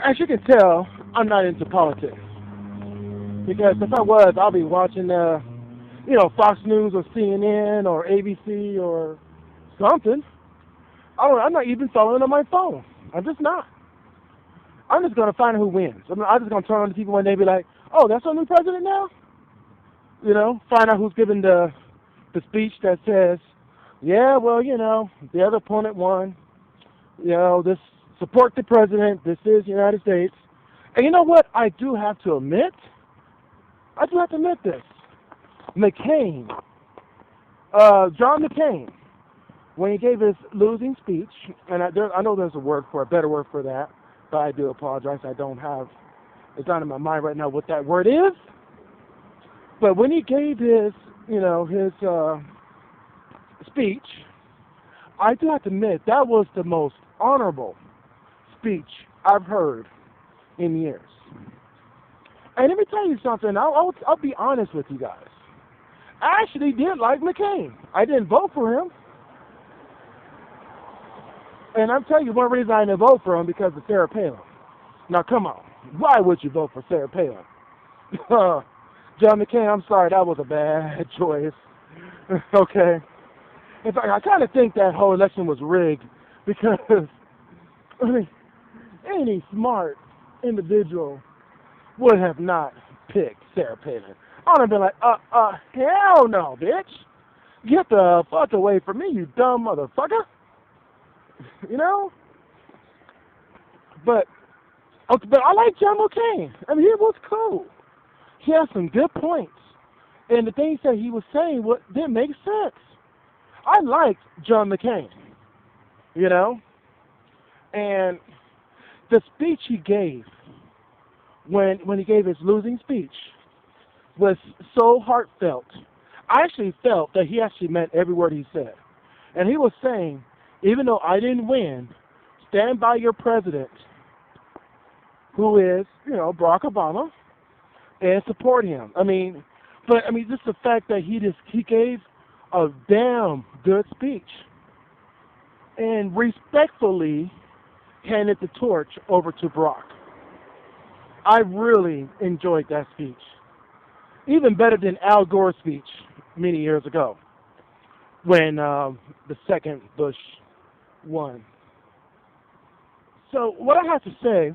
As you can tell, I'm not into politics because if I was, I'll be watching, Fox News or CNN or ABC or something. I'm not even following on my phone. I'm just not. I'm just gonna find out who wins. I'm just gonna turn on the TV one day and be like, "Oh, that's our new president now." Find out who's giving the speech that says, "Yeah, well, the other opponent won. This support the president. This is the United States." And you know what? I do have to admit this. McCain, John McCain, when he gave his losing speech, and I know there's a better word for that, but I do apologize. It's not in my mind right now what that word is. But when he gave his speech, I do have to admit that was the most honorable speech I've heard in years. And let me tell you something. I'll be honest with you guys. I actually did like McCain. I didn't vote for him. And I'm telling you one reason I didn't vote for him, because of Sarah Palin. Now, come on. Why would you vote for Sarah Palin? John McCain, I'm sorry, that was a bad choice. Okay? In fact, I kind of think that whole election was rigged because, any smart individual would have not picked Sarah Palin. I would have been like, hell no, bitch. Get the fuck away from me, you dumb motherfucker. But I like John McCain. I mean, he was cool. He had some good points. And the things that he was saying didn't make sense. I liked John McCain, And the speech he gave, when he gave his losing speech, was so heartfelt. I actually felt that he actually meant every word he said. And he was saying, even though I didn't win, stand by your president, who is, Barack Obama, and support him. Just the fact that he gave a damn good speech and respectfully handed the torch over to Barack. I really enjoyed that speech. Even better than Al Gore's speech many years ago when the second Bush won. So what I have to say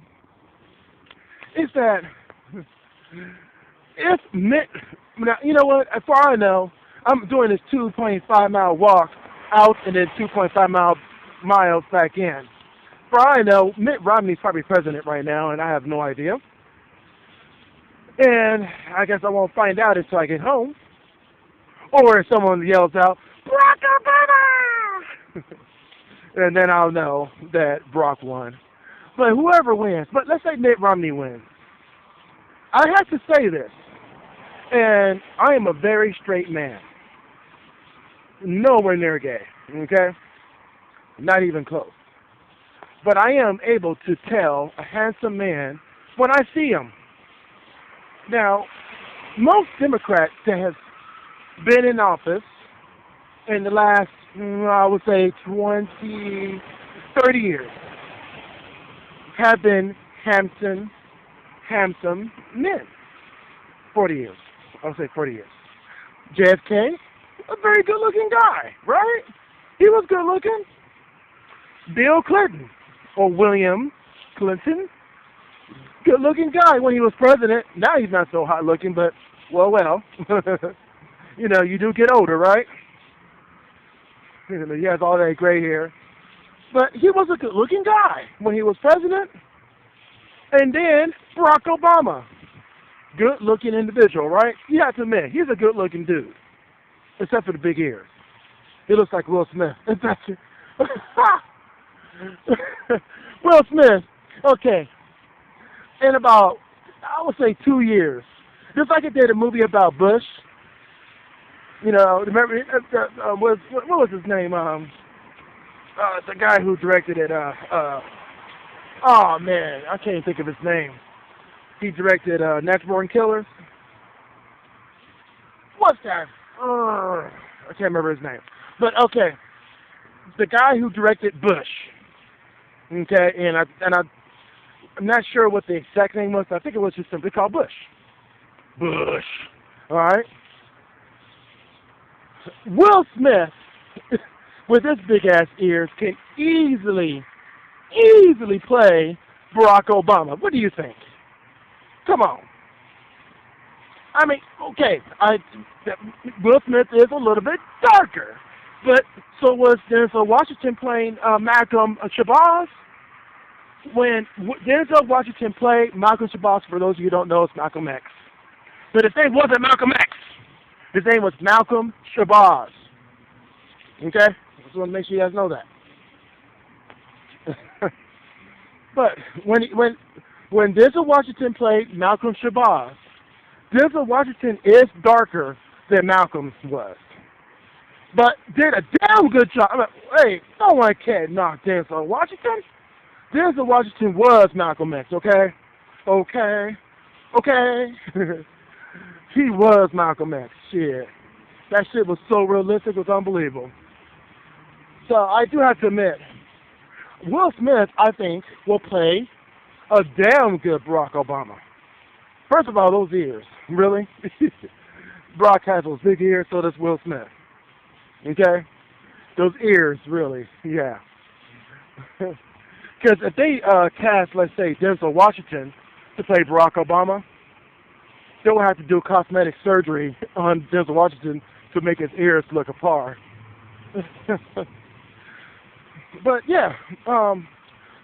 is that if Mitt, now, you know what, as far as I know, I'm doing this 2.5 mile walk out and then 2.5 miles back in. For all I know, Mitt Romney's probably president right now, and I have no idea. And I guess I won't find out until I get home. Or if someone yells out, "Barack Obama!" and then I'll know that Barack won. But whoever wins, but let's say Mitt Romney wins. I have to say this, and I am a very straight man. Nowhere near gay, okay? Not even close. But I am able to tell a handsome man when I see him. Now, most Democrats that have been in office in the last, I would say, 20, 30 years have been handsome men. 40 years. I'll say 40 years. JFK, a very good-looking guy, right? He was good-looking. Bill Clinton, or William Clinton, good-looking guy when he was president. Now he's not so hot-looking, but, well. You do get older, right? He has all that gray hair. But he was a good-looking guy when he was president. And then Barack Obama, good-looking individual, right? You have to admit, he's a good-looking dude, except for the big ears. He looks like Will Smith. Will Smith, okay. In about, I would say 2 years, just like it did a movie about Bush. Remember, what was his name? The guy who directed it, oh man, I can't think of his name. He directed Natural Born Killers. What's that? I can't remember his name. But okay, the guy who directed Bush. Okay, and I'm not sure what the exact name was. I think it was just simply called Bush. Bush. All right. Will Smith, with his big ass ears, can easily play Barack Obama. What do you think? Come on. I mean, okay, Will Smith is a little bit darker, but so was Denzel Washington playing Malcolm Shabazz. When Denzel Washington played Malcolm Shabazz, for those of you who don't know, it's Malcolm X. But his name wasn't Malcolm X. His name was Malcolm Shabazz. Okay? Just want to make sure you guys know that. But when Denzel Washington played Malcolm Shabazz, Denzel Washington is darker than Malcolm was, but did a damn good job. I mean, hey, no one can knock Denzel Washington. Denzel Washington was Malcolm X, okay? Okay. He was Malcolm X. Shit. That shit was so realistic, it was unbelievable. So I do have to admit, Will Smith, I think, will play a damn good Barack Obama. First of all, those ears. Really? Barack has those big ears, so does Will Smith. Okay? Those ears, really. Yeah. Because if they cast, let's say, Denzel Washington to play Barack Obama, they will have to do cosmetic surgery on Denzel Washington to make his ears look apart. But yeah,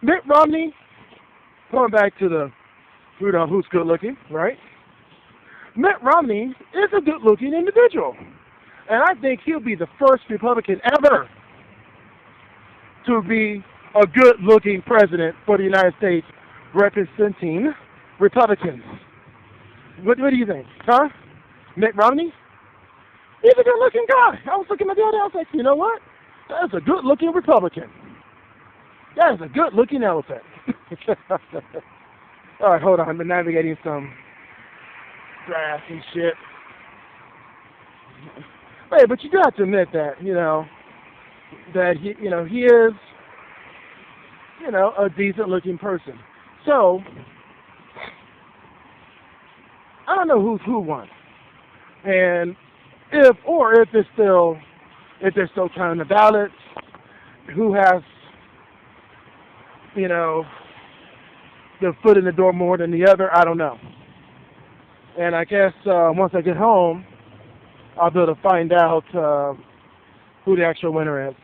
Mitt Romney, going back to the who's good looking, right? Mitt Romney is a good looking individual. And I think he'll be the first Republican ever to be a good looking president for the United States representing Republicans. What do you think? Huh? Mitt Romney? He's a good looking guy. I was looking at the other day, I was like, you know what? That's a good looking Republican. That is a good looking elephant. All right, hold on. I'm navigating some grass and shit. Hey, but you do have to admit that, that he is, a decent looking person. So, I don't know who's who won. And if they're still counting the ballots, who has, the foot in the door more than the other, I don't know. And I guess once I get home, I'll be able to find out who the actual winner is.